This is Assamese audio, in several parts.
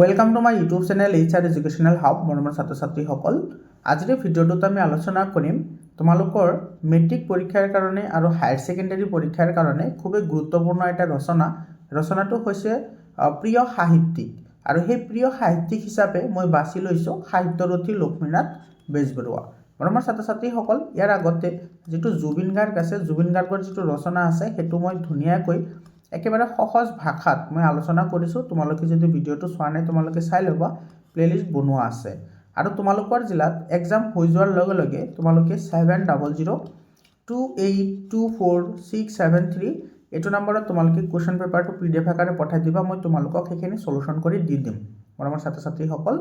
Welcome to my YouTube channel HR educational hub. মৰমৰ ছাত্ৰ ছাত্ৰীসকল, আজিৰ ভিডিঅ'টোত আমি আলোচনা কৰিম তোমালোকৰ মেট্ৰিক পৰীক্ষাৰ কাৰণে আৰু হায়াৰ ছেকেণ্ডাৰী পৰীক্ষাৰ কাৰণে খুবেই গুৰুত্বপূৰ্ণ এটা ৰচনাটো হৈছে প্ৰিয় সাহিত্যিক। আৰু সেই প্ৰিয় সাহিত্যিক হিচাপে মই বাছি লৈছোঁ সাহিত্যৰথী লক্ষ্মীনাথ বেজবৰুৱা। মৰমৰ ছাত্ৰ ছাত্ৰীসকল, ইয়াৰ আগতে যিটো জুবিন গাৰ্গ আছে, জুবিন গাৰ্গৰ যিটো ৰচনা আছে সেইটো মই ধুনীয়াকৈ একেবাৰে সহজ ভাষাত মই আলোচনা কৰিছোঁ। তোমালোকে যদি ভিডিঅ'টো চোৱা নাই তোমালোকে চাই ল'বা, প্লেলিষ্ট বনোৱা আছে। আৰু তোমালোকৰ জিলাত এক্সাম হৈ যোৱাৰ লগে লগে তোমালোকে 7002824673 এইটো নম্বৰত তোমালোকে কুৱেশ্যন পেপাৰটো PDF আকাৰে পঠাই দিবা। মই তোমালোকক সেইখিনি সলিউশ্যন কৰি দি দিম মৰমৰ ছাত্ৰ ছাত্ৰীসকল।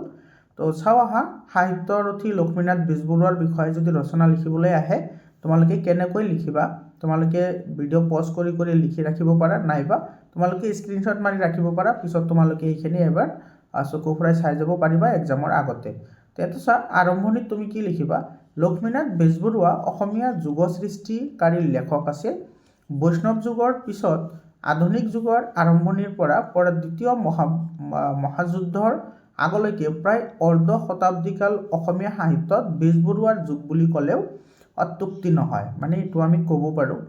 তো চাওঁ আহা, সাহিত্যৰথী লক্ষ্মীনাথ বেজবৰুৱাৰ বিষয়ে যদি ৰচনা লিখিবলৈ আহে তোমালোকে কেনেকৈ লিখিবা। তোমালোকে ভিডিঅ' পজ কৰি কৰি লিখি ৰাখিব পাৰা, নাইবা তোমালোকে স্ক্ৰীনশ্বট মাৰি ৰাখিব পাৰা। পিছত তোমালোকে এইখিনি এবাৰ চকু ফুৰাই চাই যাব পাৰিবা এক্সামৰ আগতে। তেতিয়াতো চোৱা, আৰম্ভণিত তুমি কি লিখিবা? লক্ষ্মীনাথ বেজবৰুৱা অসমীয়া যুগ সৃষ্টিকাৰী লেখক আছিল। বৈষ্ণৱ যুগৰ পিছত আধুনিক যুগৰ আৰম্ভণিৰ পৰা দ্বিতীয় মহাযুদ্ধৰ আগলৈকে প্ৰায় অৰ্ধ শতাব্দীকাল অসমীয়া সাহিত্যত বেজবৰুৱাৰ যুগ বুলি ক'লেও অত্যুক্তি নহয়, মানে এইটো আমি ক'ব পাৰোঁ।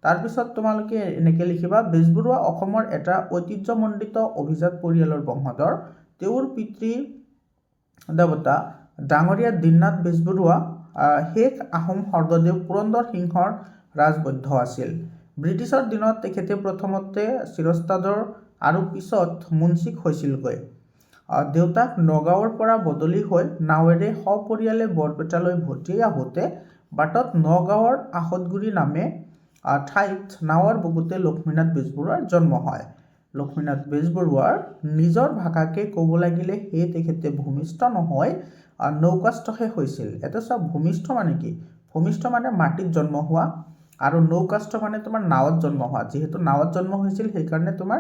তাৰপিছত তোমালোকে এনেকৈ লিখিবা, বেজবৰুৱা অসমৰ এটা ঐতিহ্যমণ্ডিত অভিজাত পৰিয়ালৰ বংশধৰ। তেওঁৰ পিতৃ দেৱতা ডাঙৰীয়া দীননাথ বেজবৰুৱা শেষ আহোম স্বৰ্গদেউ পুৰন্দৰ সিংহৰ ৰাজবৈধ্য আছিল। ব্ৰিটিছৰ দিনত তেখেতে প্ৰথমতে চিৰস্তাদৰ আৰু পিছত মুন্সিক হৈছিলগৈ। দেউতাক নগাঁৱৰ পৰা বদলি হৈ নাৱেৰে সপৰিয়ালে বৰপেটালৈ ভটি আহোঁতে বাটত নগাঁৱৰ আহতগুৰি নামে ঠাইত নাৱৰ বুকুতে লক্ষ্মীনাথ বেজবৰুৱাৰ জন্ম হয়। লক্ষ্মীনাথ বেজবৰুৱাৰ নিজৰ ভাষাকে ক'ব লাগিলে সেয়ে তেখেতে ভূমিষ্ঠ নহয়, নৌকাস্থহে হৈছিল। এটা চোৱা, ভূমিষ্ঠ মানে কি? ভূমিষ্ঠ মানে মাটিত জন্ম হোৱা, আৰু নৌকাস্থ মানে তোমাৰ নাৱত জন্ম হোৱা। যিহেতু নাৱত জন্ম হৈছিল সেইকাৰণে তোমাৰ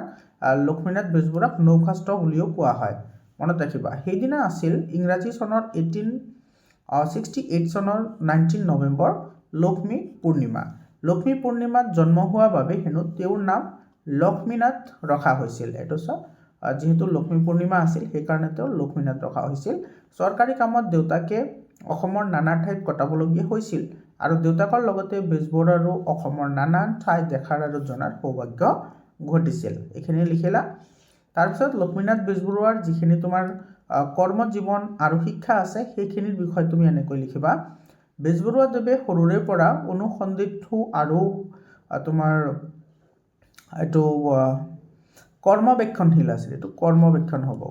লক্ষ্মীনাথ বেজবৰুৱাক নৌকাস্থ বুলিও কোৱা হয়। মনত ৰাখিবা, সেইদিনা আছিল ইংৰাজী চনৰ 1868 চনৰ 19 নৱেম্বৰ লক্ষ্মী পূৰ্ণিমা। লক্ষ্মী পূৰ্ণিমাত জন্ম হোৱা বাবে হেনো তেওঁৰ নাম লক্ষ্মীনাথ ৰখা হৈছিল। এইটো চোৱা, যিহেতু লক্ষ্মী পূৰ্ণিমা আছিল সেইকাৰণে তেওঁ লক্ষ্মীনাথ ৰখা হৈছিল। চৰকাৰী কামত দেউতাকে অসমৰ নানা ঠাইত কটাবলগীয়া হৈছিল, আৰু দেউতাকৰ লগতে বেজবৰুৱাৰো অসমৰ নানান ঠাই দেখাৰ আৰু জনাৰ সৌভাগ্য ঘটিছিল। এইখিনি লিখিলা। তাৰপিছত লক্ষ্মীনাথ বেজবৰুৱাৰ যিখিনি তোমাৰ কৰ্মজীৱন আৰু শিক্ষা আছে সেইখিনিৰ বিষয়ে তুমি এনেকৈ লিখিবা। বেজবৰুৱাদেৱে সৰুৰে পৰা অনুসন্ধিৎসু আৰু তোমাৰ এইটো কৰ্মবেক্ষণশীল আছিল। এইটো কৰ্মবেক্ষণ হ'ব,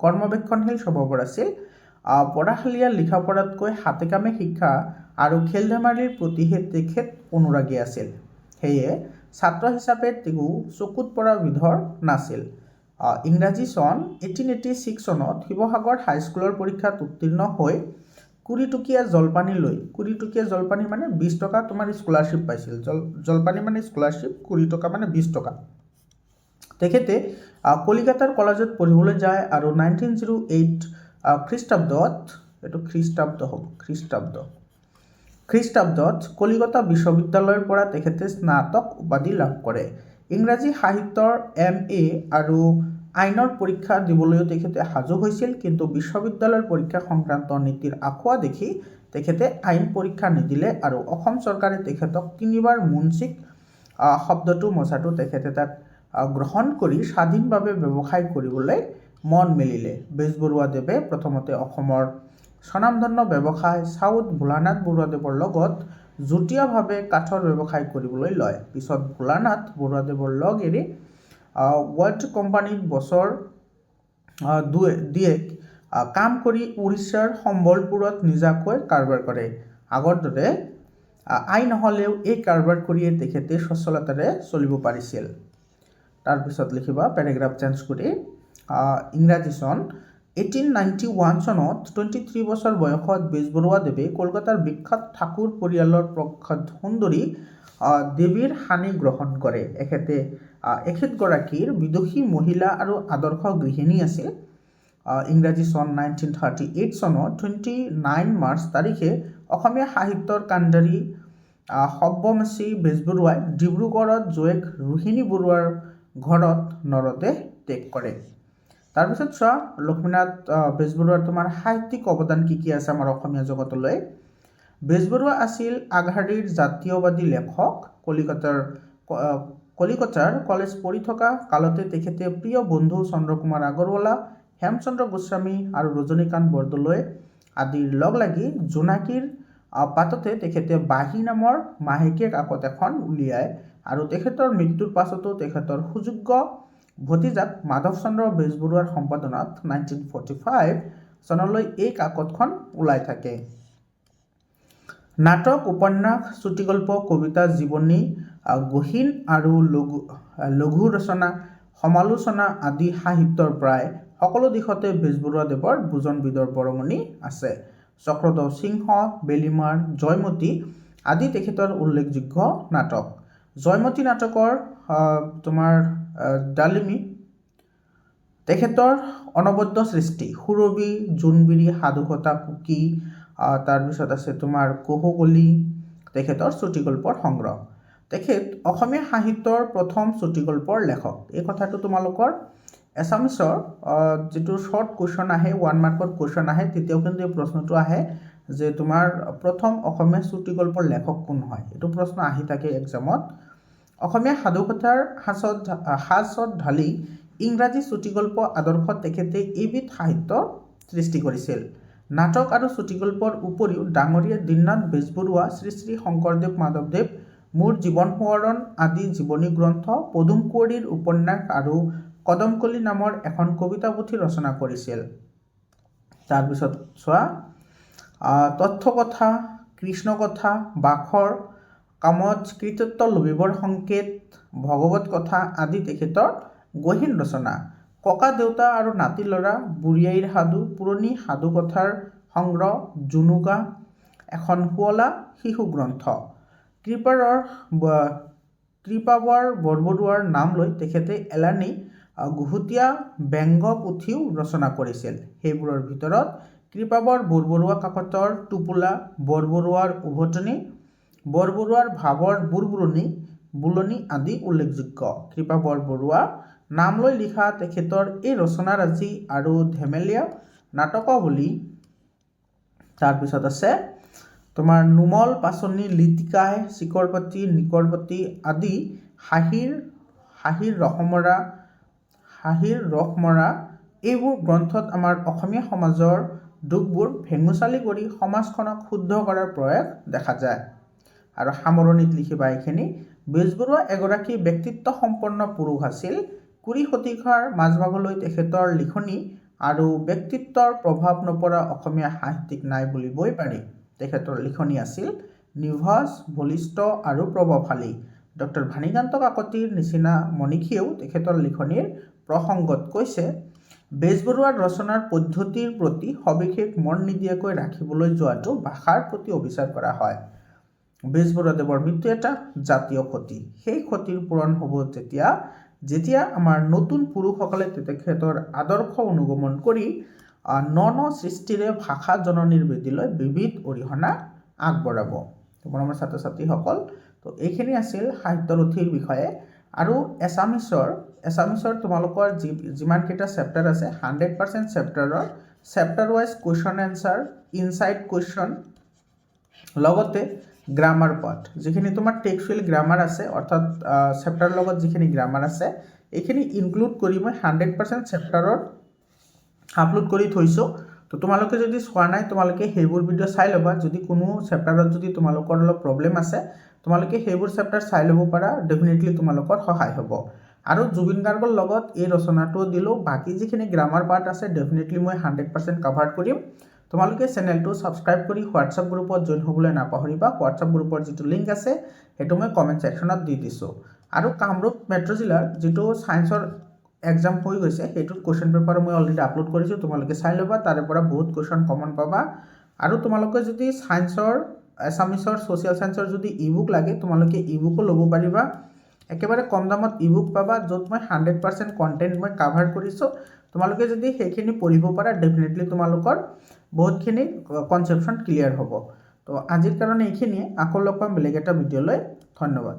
কৰ্মবেক্ষণশীল স্বভাৱৰ আছিল। পঢ়াশালীয়া লিখা পঢ়াতকৈ হাতে কামে শিক্ষা আৰু খেল ধেমালিৰ প্ৰতিহে তেখেত অনুৰাগী আছিল। সেয়ে ছাত্ৰ হিচাপে তেওঁ চকুত পৰা বিধৰ নাছিল। ইংৰাজী চন 1886 চনত শিৱসাগৰ হাইস্কুলৰ পৰীক্ষাত উত্তীৰ্ণ হৈ 20 টকীয়া জলপানী লৈ, 20 টকীয়া জলপানী মানে 20 টকা তোমাৰ স্কলাৰশ্বিপ পাইছিল। জলপানী মানে স্কলাৰশ্বিপ, 20 টকা মানে 20 টকা। তেখেতে কলিকতাৰ কলেজত পঢ়িবলৈ যায় আৰু 1908 খ্ৰীষ্টাব্দত, এইটো খ্ৰীষ্টাব্দ হ'ব, খ্ৰীষ্টাব্দত কলিকতা বিশ্ববিদ্যালয়ৰ পৰা তেখেতে স্নাতক উপাধি লাভ কৰে। ইংৰাজী সাহিত্যৰ MA আৰু আইনৰ পৰীক্ষা দিবলৈও তেখেতে সাজু হৈছিল, কিন্তু বিশ্ববিদ্যালয়ৰ পৰীক্ষা সংক্ৰান্ত নীতিৰ আখুৱা দেখি তেখেতে আইন পৰীক্ষা নিদিলে, আৰু অসম চৰকাৰে তেখেতক 3বাৰ মুন্সিক শব্দটো মচাটো তেখেতে তাত গ্ৰহণ কৰি স্বাধীনভাৱে ব্যৱসায় কৰিবলৈ মন মেলিলে। বেজবৰুৱাদেৱে প্ৰথমতে অসমৰ স্বনামধন্য ব্যৱসায় চাউথ ভোলানাথ বৰুৱাদেৱৰ লগত যুটীয়াভাৱে কাঠৰ ব্যৱসায় কৰিবলৈ লয়। পিছত ভোলানাথ বৰুৱাদেৱৰ লগ এৰি ৱাৰ্ড কোম্পানীত বছৰ দুয়েক কাম কৰি উৰিষ্যাৰ সম্বলপুৰত নিজাকৈ কাৰবাৰ কৰে। আগৰ দৰে আই নহ'লেও এই কাৰবাৰ কৰিয়ে তেখেতে সচ্ছলতাৰে চলিব পাৰিছিল। তাৰপিছত লিখিবা পেৰাগ্ৰাফ চেঞ্জ কৰি, ইংৰাজী চন 1891 চনত 23 বছৰ বয়সত বেজবৰুৱাদেৱে কলকাতাৰ বিখ্যাত ঠাকুৰ পৰিয়ালৰ প্ৰখ্যাত সুন্দৰী দেৱীৰ সানি গ্ৰহণ কৰে। এখেতগৰাকীৰ বিদুষী মহিলা আৰু আদৰ্শ গৃহিণী আছিল। ইংৰাজী চন 1938 চনৰ 29 মাৰ্চ তাৰিখে অসমীয়া সাহিত্যৰ কাণ্ডাৰী সব্যমসী বেজবৰুৱাই ডিব্ৰুগড়ত জোঁৱেক ৰোহিণী বৰুৱাৰ ঘৰত নৰদেহ ত্যাগ কৰে। তাৰপিছত চোৱা লক্ষ্মীনাথ বেজবৰুৱাৰ তোমাৰ সাহিত্যিক অৱদান কি আছে আমাৰ অসমীয়া জগতলৈ। বেজবৰুৱা আছিল আগশাৰীৰ জাতীয়বাদী লেখক। কলিকতাৰ কলেজ পঢ়ি থকা কালতে তেখেতে প্ৰিয় বন্ধু চন্দ্ৰকুমাৰ আগৰৱালা, হেমচন্দ্ৰ গোস্বামী আৰু ৰজনীকান্ত বৰদলৈ আদিৰ লগ লাগি জোনাকীৰ পাততে তেখেতে বাঁহী নামৰ মাহেকীয়া কাকত এখন উলিয়ায় আৰু তেখেতৰ মৃত্যুৰ পাছতো তেখেতৰ সুযোগ্য ভতিজাক মাধৱ চন্দ্ৰ বেজবৰুৱাৰ সম্পাদনাত 1945 চনলৈ এই কাকতখন ওলাই থাকে। নাটক, উপন্যাস, চুটিগল্প, কবিতা, জীৱনী, গহীন আৰু লঘু ৰচনা, সমালোচনা আদি সাহিত্যৰ প্ৰায় সকলো দিশতে বেজবৰুৱাদেৱৰ বুজনবিদৰ বৰঙণি আছে। চক্ৰধৰ সিংহ, বেলিমাৰ, জয়মতী আদি তেখেতৰ উল্লেখযোগ্য নাটক। জয়মতী নাটকৰ তোমাৰ ডালিমী তেখেতৰ অনবদ্য সৃষ্টি। সুৰভি, জোনবিৰি, সাধুকথা, কুকি, তাৰপিছত আছে তোমাৰ কহুকলি তেখেতৰ চুটিগল্পৰ সংগ্ৰহ। তেখেত অসমীয়া সাহিত্যৰ প্ৰথম চুটিগল্পৰ লেখক। এই কথাটো তোমালোকৰ এছামিছৰ যিটো শ্বৰ্ট কুৱেশ্যন আহে, 1 মাৰ্কৰ কুৱেশ্যন আহে, তেতিয়াও কিন্তু এই প্ৰশ্নটো আহে যে তোমাৰ প্ৰথম অসমীয়া চুটিগল্পৰ লেখক কোন হয়। এইটো প্ৰশ্ন আহি থাকে এক্সামত। অসমীয়া সাধুকথাৰ সাজত ঢালি ইংৰাজী চুটিগল্প আদৰ্শত তেখেতে এইবিধ সাহিত্য সৃষ্টি কৰিছিল। নাটক আৰু চুটিগল্পৰ উপৰিও ডাঙৰীয়া দীননাথ বেজবৰুৱা, শ্ৰী শ্ৰী শংকৰদেৱ মাধৱদেৱ, মোৰ জীৱন সোঁৱৰণ আদি জীৱনী গ্ৰন্থ, পদুম কুঁৱৰীৰ উপন্যাস আৰু কদমকলি নামৰ এখন কবিতা পুথি ৰচনা কৰিছিল। তাৰপিছত চোৱা তথ্যকথা, কৃষ্ণকথা, বাখৰ, কামত কৃতিত্ব লভিবৰ সংকেত, ভগৱত কথা আদি তেখেতৰ গহীন ৰচনা। ককা দেউতা আৰু নাতি ল'ৰা, বুঢ়ী আইৰ সাধু, পুৰণি সাধুকথাৰ সংগ্ৰহ, জুনুকা এখন শুৱলা শিশু গ্ৰন্থ। কৃপাবৰ বৰবৰুৱাৰ নাম লৈ তেখেতে এলানি গুহতীয়া ব্যংগ পুথিও ৰচনা কৰিছিল। সেইবোৰৰ ভিতৰত কৃপাবৰ বৰবৰুৱা কাকতৰ টোপোলা, বৰবৰুৱাৰ উভতনি, বৰবৰুৱাৰ ভাৱৰ বুৰবুৰণি আদি উল্লেখযোগ্য। কৃপাবৰ বৰুৱা নাম লৈ লিখা তেখেতৰ এই ৰচনাৰাজি আৰু ধেমেলীয়া নাটকাৱলী। তাৰপিছত আছে তোমাৰ নুমল পাচনি, লিটিকাই, চিকৰপাতি, নিকৰপাতি আদি হাঁহিৰ ৰসমৰা এইবোৰ গ্ৰন্থত আমাৰ অসমীয়া সমাজৰ দুখবোৰ ভেঙুচালি কৰি সমাজখনক শুদ্ধ কৰাৰ প্ৰয়াস দেখা যায়। আৰু সামৰণিত লিখিবা এইখিনি, বেজবৰুৱা এগৰাকী ব্যক্তিত্বসম্পন্ন পুৰুষ আছিল। 20 শতিকাৰ মাজভাগলৈ তেখেতৰ লিখনি আৰু ব্যক্তিত্বৰ প্ৰভাৱ নপৰা অসমীয়া সাহিত্যিক নাই বুলিবই পাৰি। তেখেতৰ লিখনি আছিল নিভাঁজ, বলিষ্ঠ আৰু প্ৰভাৱশালী। ডক্টৰ ভানীকান্ত কাকতিৰ নিচিনা মনীষীয়েও তেখেতৰ লিখনিৰ প্ৰসংগত কৈছে, বেজবৰুৱাৰ ৰচনাৰ পদ্ধতিৰ প্ৰতি সবিশেষ মন নিদিয়াকৈ ৰাখিবলৈ যোৱাটো ভাষাৰ প্ৰতি অবিচাৰ কৰা হয়। বেজবৰুৱাদেৱৰ মৃত্যু এটা জাতীয় ক্ষতি। সেই ক্ষতিৰ পূৰণ হ'ব যেতিয়া আমাৰ নতুন পুৰুষসকলে তেখেতৰ আদৰ্শ অনুগমন কৰি ন সৃষ্টিৰে ভাষা জননীৰ বেদীলৈ বিবিধ অৰিহণা আগবঢ়াব। মৰমৰ ছাত্ৰ ছাত্ৰীসকল, তো এইখিনি আছিল সাহিত্যৰথীৰ বিষয়ে। আৰু এছামিছৰ তোমালোকৰ যিমানকেইটা চেপ্টাৰ আছে 100% চেপ্টাৰৰ chapter wise question answer, inside question, লগতে গ্ৰামাৰ পাৰ্ট, যিখিনি তোমাৰ টেক্সচুৱেল গ্ৰামাৰ আছে অৰ্থাৎ চেপ্টাৰৰ লগত যিখিনি গ্ৰামাৰ আছে এইখিনি ইনক্লুড কৰি মই 100% চেপ্টাৰত আপলোড কৰি থৈছোঁ। তো তোমালোকে যদি চোৱা নাই তোমালোকে সেইবোৰ ভিডিঅ' চাই ল'বা। যদি কোনো চেপ্টাৰত যদি তোমালোকৰ অলপ প্ৰব্লেম আছে তোমালোকে সেইবোৰ চেপ্টাৰ চাই ল'ব পাৰা, ডেফিনেটলি তোমালোকৰ সহায় হ'ব। আৰু জুবিন গাৰ্গৰ লগত এই ৰচনাটো দিলোঁ। বাকী যিখিনি গ্ৰামাৰ পাৰ্ট আছে ডেফিনেটলি মই 100% কভাৰ কৰিম। তোমালোকে চেনেলটো ছাবস্ক্ৰাইব কৰি হোৱাটছআপ গ্ৰুপত জইন হ'বলৈ নাপাহৰিবা। হোৱাটছআপ গ্ৰুপৰ যিটো লিংক আছে সেইটো মই কমেণ্ট ছেকশ্যনত দি দিছোঁ। আৰু কামৰূপ মেট্ৰ' জিলাৰ যিটো ছায়েন্সৰ এক্সাম হৈ গৈছে সেইটোত কুৱেশ্যন পেপাৰ মই অলৰেডি আপলোড কৰিছোঁ, তোমালোকে চাই ল'বা। তাৰে পৰা বহুত কুৱেশ্যন কমন পাবা। আৰু তোমালোকে যদি ছায়েন্সৰ, এছামিছৰ, ছ'চিয়েল ছায়েন্সৰ যদি ই বুক লাগে তোমালোকে ই বুকো ল'ব পাৰিবা। একেবাৰে কম দামত ই বুক পাবা, য'ত মই 100% কণ্টেণ্ট মই কাভাৰ কৰিছোঁ। তোমালোকে যদি সেইখিনি পঢ়িব পাৰা ডেফিনেটলি তোমালোকৰ বহুতখিনি কনচেপশ্যন ক্লিয়াৰ হ'ব। তো আজিৰ কাৰণে এইখিনিয়ে। আকৌ লগ পাম বেলেগ এটা ভিডিঅ'লৈ। ধন্যবাদ।